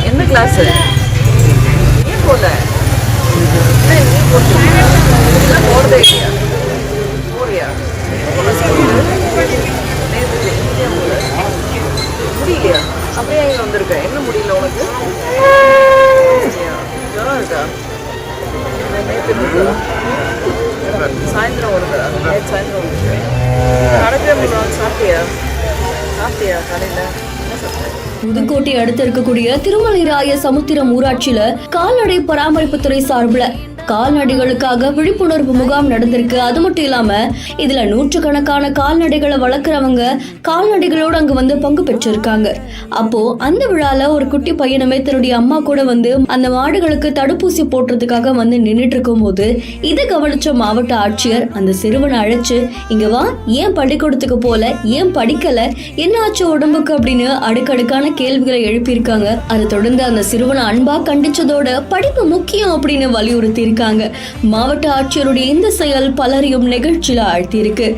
என்ன கிளாஸ் போல போறதே இல்லையா? போறியா? முடியலையா? அப்படியே இங்க வந்திருக்க. என்ன முடியல உனக்கு? ஜுரம் இருக்கா? நேற்று இருந்ததா? சாயந்தரம் வருதா? நேற்று சாயந்தரம் வந்துச்சு. கடைக்கே முடியும். சாப்பிட்டியா கடையில் என்ன சாப்பிட்டேன்? புதுக்கோட்டை அடுத்து இருக்கக்கூடிய திருமலைராய சமுத்திரம் ஊராட்சியில கால்நடை பராமரிப்புத்துறை சார்பில் கால்நடைகளுக்காக விழிப்புணர்வு முகாம் நடந்திருக்கு. அது மட்டும் இல்லாம இதுல நூற்றுக்கணக்கான கால்நடைகளை வளர்க்குறவங்க கால்நடைகளோடு அங்க வந்து பங்கு பெற்றிருக்காங்க. அப்போ அந்த விழால ஒரு குட்டி பையனுமே தன்னுடைய அம்மா கூட வந்து அந்த மாடுகளுக்கு தடுப்பூசி போடுறதுக்காக வந்து நின்றுட்டு இருக்கும் போது இதை கவனிச்ச மாவட்ட ஆட்சியர் அந்த சிறுவனை அழைச்சு, இங்க வா, ஏன் பள்ளிக்கூடத்துக்கு போல, ஏன் படிக்கல, என்ன ஆச்சு உடம்புக்கு அப்படின்னு அடுக்கடுக்கான கேள்விகளை எழுப்பியிருக்காங்க. அதை தொடர்ந்து அந்த சிறுவனை அன்பா கண்டிச்சதோட படிப்பு முக்கியம் அப்படின்னு வலியுறுத்தி இருக்காங்க. மாவட்ட ஆட்சியருடைய இந்த செயல் பலரையும் நிகழ்ச்சியில ஆழ்த்தியிருக்கு.